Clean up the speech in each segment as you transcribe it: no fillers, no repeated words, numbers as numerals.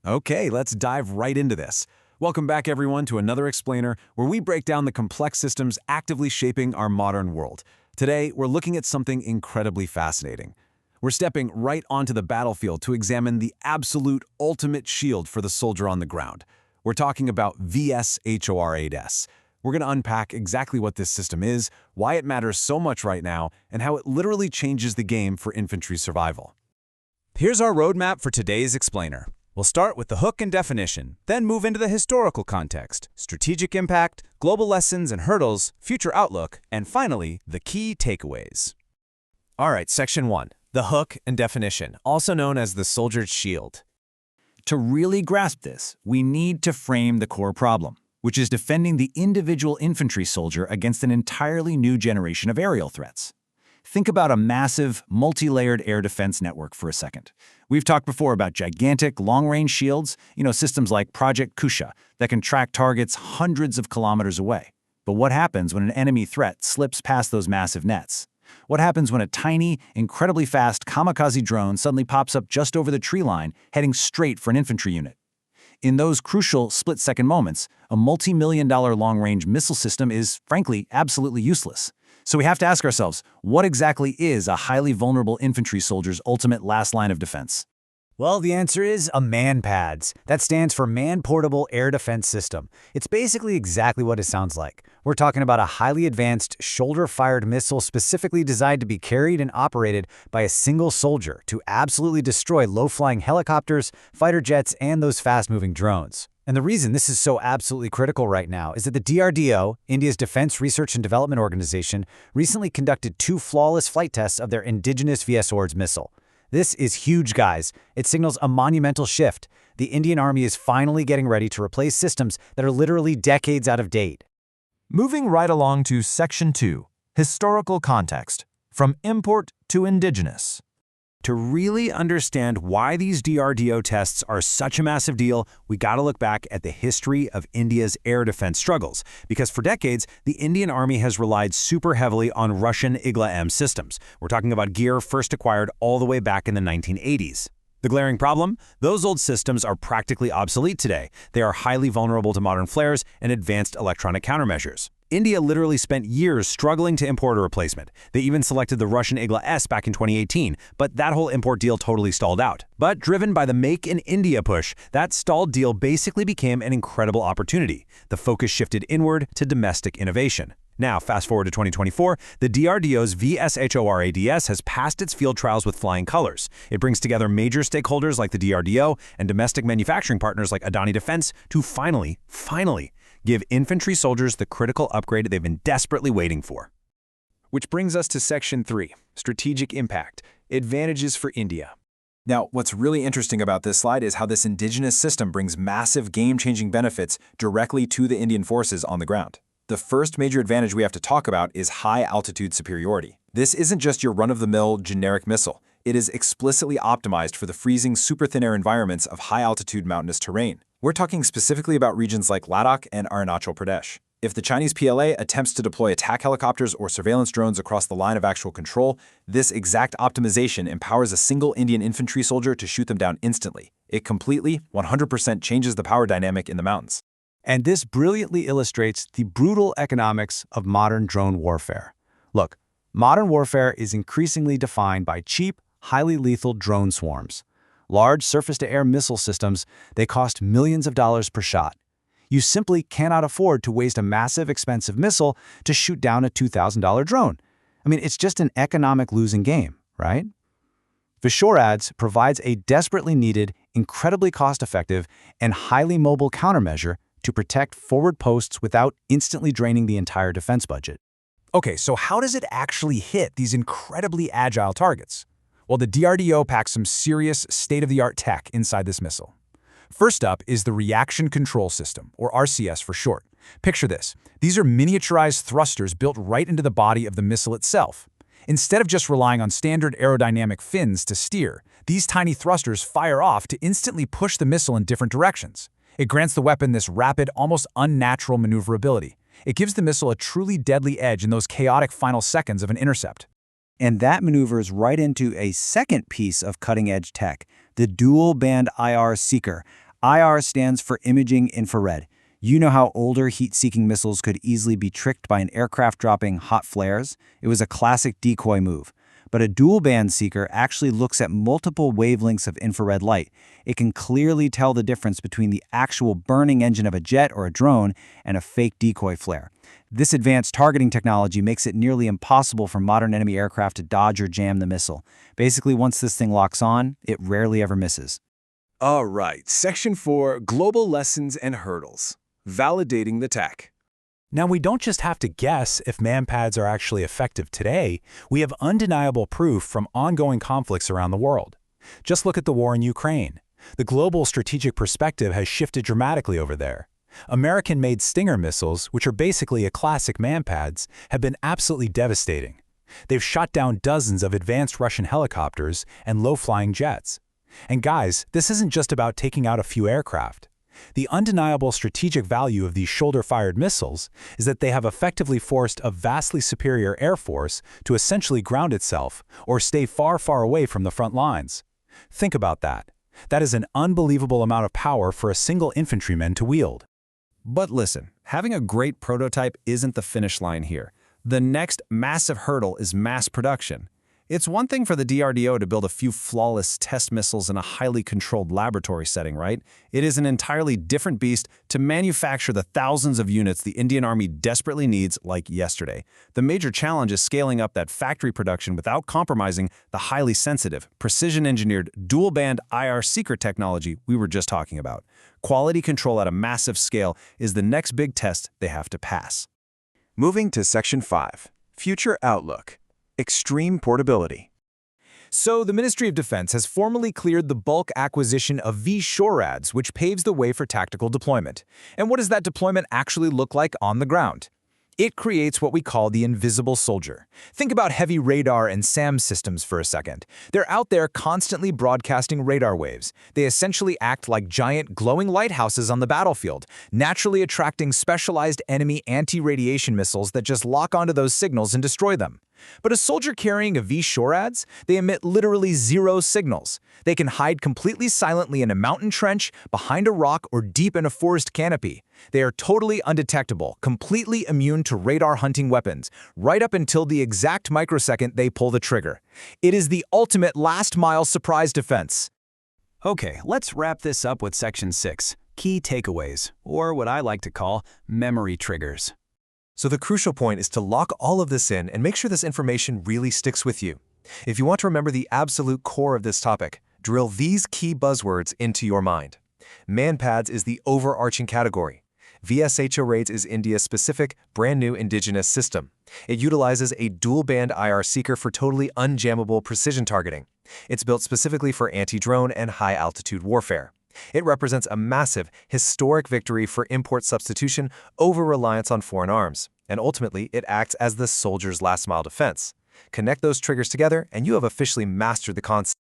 Okay, let's dive right into this. Welcome back, everyone, to another explainer where we break down the complex systems actively shaping our modern world. Today, we're looking at something incredibly fascinating. We're stepping right onto the battlefield to examine the absolute ultimate shield for the soldier on the ground. We're talking about Vshorads. We're going to unpack exactly what this system is, why it matters so much right now, and how it literally changes the game for infantry survival. Here's our roadmap for today's explainer. We'll start with the hook and definition, then move into the historical context, strategic impact, global lessons and hurdles, future outlook, and finally, the key takeaways. All right, Section 1, the hook and definition, also known as the soldier's shield. To really grasp this, we need to frame the core problem, which is defending the individual infantry soldier against an entirely new generation of aerial threats. Think about a massive, multi-layered air defense network for a second. We've talked before about gigantic, long-range shields, systems like Project Kusha that can track targets hundreds of kilometers away. But what happens when an enemy threat slips past those massive nets? What happens when a tiny, incredibly fast kamikaze drone suddenly pops up just over the tree line, heading straight for an infantry unit? In those crucial split-second moments, a multi-million-dollar long-range missile system is, frankly, absolutely useless. So we have to ask ourselves, what exactly is a highly vulnerable infantry soldier's ultimate last line of defense? Well, the answer is a MANPADS. That stands for Man-Portable Air Defense System. It's basically exactly what it sounds like. We're talking about a highly advanced, shoulder-fired missile specifically designed to be carried and operated by a single soldier to absolutely destroy low-flying helicopters, fighter jets, and those fast-moving drones. And the reason this is so absolutely critical right now is that the DRDO, India's Defense Research and Development Organization, recently conducted 2 flawless flight tests of their Indigenous Vshorads missile. This is huge, guys. It signals a monumental shift. The Indian Army is finally getting ready to replace systems that are literally decades out of date. Moving right along to Section 2, Historical Context, from Import to Indigenous. To really understand why these DRDO tests are such a massive deal, we gotta look back at the history of India's air defense struggles, because for decades, the Indian Army has relied super heavily on Russian Igla M systems. We're talking about gear first acquired all the way back in the 1980s. The glaring problem? Those old systems are practically obsolete today. They are highly vulnerable to modern flares and advanced electronic countermeasures. India literally spent years struggling to import a replacement. They even selected the Russian Igla S back in 2018, but that whole import deal totally stalled out. But driven by the Make in India push, that stalled deal basically became an incredible opportunity. The focus shifted inward to domestic innovation. Now, fast forward to 2024, the DRDO's Vshorads has passed its field trials with flying colors. It brings together major stakeholders like the DRDO and domestic manufacturing partners like Adani Defense to finally give infantry soldiers the critical upgrade they've been desperately waiting for. Which brings us to Section 3, Strategic Impact, Advantages for India. Now, what's really interesting about this slide is how this indigenous system brings massive game-changing benefits directly to the Indian forces on the ground. The first major advantage we have to talk about is high-altitude superiority. This isn't just your run-of-the-mill generic missile. It is explicitly optimized for the freezing super-thin air environments of high-altitude mountainous terrain. We're talking specifically about regions like Ladakh and Arunachal Pradesh. If the Chinese PLA attempts to deploy attack helicopters or surveillance drones across the line of actual control, this exact optimization empowers a single Indian infantry soldier to shoot them down instantly. It completely, 100% changes the power dynamic in the mountains. And this brilliantly illustrates the brutal economics of modern drone warfare. Look, modern warfare is increasingly defined by cheap, highly lethal drone swarms. Large surface-to-air missile systems, they cost millions of dollars per shot. You simply cannot afford to waste a massive, expensive missile to shoot down a $2,000 drone. I mean, it's just an economic losing game, right? Vshorads provides a desperately needed, incredibly cost-effective, and highly mobile countermeasure to protect forward posts without instantly draining the entire defense budget. Okay, so how does it actually hit these incredibly agile targets? Well, the DRDO packs some serious state-of-the-art tech inside this missile. First up is the Reaction Control System, or RCS for short. Picture this. These are miniaturized thrusters built right into the body of the missile itself. Instead of just relying on standard aerodynamic fins to steer, these tiny thrusters fire off to instantly push the missile in different directions. It grants the weapon this rapid, almost unnatural maneuverability. It gives the missile a truly deadly edge in those chaotic final seconds of an intercept. And that maneuvers right into a second piece of cutting-edge tech, the dual-band IR seeker. IR stands for imaging infrared. You know how older heat-seeking missiles could easily be tricked by an aircraft dropping hot flares? It was a classic decoy move. But a dual-band seeker actually looks at multiple wavelengths of infrared light. It can clearly tell the difference between the actual burning engine of a jet or a drone and a fake decoy flare. This advanced targeting technology makes it nearly impossible for modern enemy aircraft to dodge or jam the missile. Basically, once this thing locks on, it rarely ever misses. All right, Section 4, Global Lessons and Hurdles. Validating the tech. Now, we don't just have to guess if MANPADS are actually effective today. We have undeniable proof from ongoing conflicts around the world. Just look at the war in Ukraine. The global strategic perspective has shifted dramatically over there. American-made Stinger missiles, which are basically a classic MANPADS, have been absolutely devastating. They've shot down dozens of advanced Russian helicopters and low-flying jets. And guys, this isn't just about taking out a few aircraft. The undeniable strategic value of these shoulder-fired missiles is that they have effectively forced a vastly superior air force to essentially ground itself or stay far, far away from the front lines. Think about that. That is an unbelievable amount of power for a single infantryman to wield. But listen, having a great prototype isn't the finish line here. The next massive hurdle is mass production. It's one thing for the DRDO to build a few flawless test missiles in a highly controlled laboratory setting, right? It is an entirely different beast to manufacture the thousands of units the Indian Army desperately needs like yesterday. The major challenge is scaling up that factory production without compromising the highly sensitive, precision-engineered, dual-band IR seeker technology we were just talking about. Quality control at a massive scale is the next big test they have to pass. Moving to Section 5, Future Outlook. Extreme portability. So the Ministry of Defense has formally cleared the bulk acquisition of Vshorads, which paves the way for tactical deployment. And what does that deployment actually look like on the ground? It creates what we call the invisible soldier. Think about heavy radar and SAM systems for a second. They're out there constantly broadcasting radar waves. They essentially act like giant glowing lighthouses on the battlefield, naturally attracting specialized enemy anti-radiation missiles that just lock onto those signals and destroy them. But a soldier carrying a Vshorads, they emit literally zero signals. They can hide completely silently in a mountain trench, behind a rock, or deep in a forest canopy. They are totally undetectable, completely immune to radar hunting weapons, right up until the exact microsecond they pull the trigger. It is the ultimate last-mile surprise defense. Okay, let's wrap this up with Section 6, Key Takeaways, or what I like to call memory triggers. So the crucial point is to lock all of this in and make sure this information really sticks with you. If you want to remember the absolute core of this topic, drill these key buzzwords into your mind. MANPADS is the overarching category. Vshorads is India's specific, brand-new indigenous system. It utilizes a dual-band IR seeker for totally unjammable precision targeting. It's built specifically for anti-drone and high-altitude warfare. It represents a massive, historic victory for import substitution over reliance on foreign arms, and ultimately it acts as the soldier's last-mile defense. Connect those triggers together, and you have officially mastered the concept.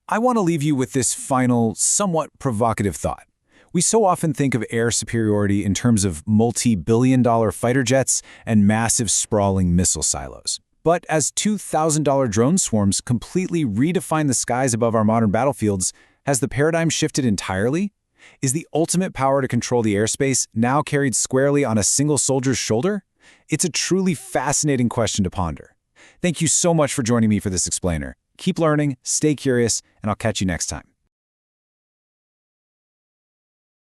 I want to leave you with this final, somewhat provocative thought. We so often think of air superiority in terms of multi-billion-dollar fighter jets and massive sprawling missile silos. But as $2,000 drone swarms completely redefine the skies above our modern battlefields, has the paradigm shifted entirely? Is the ultimate power to control the airspace now carried squarely on a single soldier's shoulder? It's a truly fascinating question to ponder. Thank you so much for joining me for this explainer. Keep learning, stay curious, and I'll catch you next time.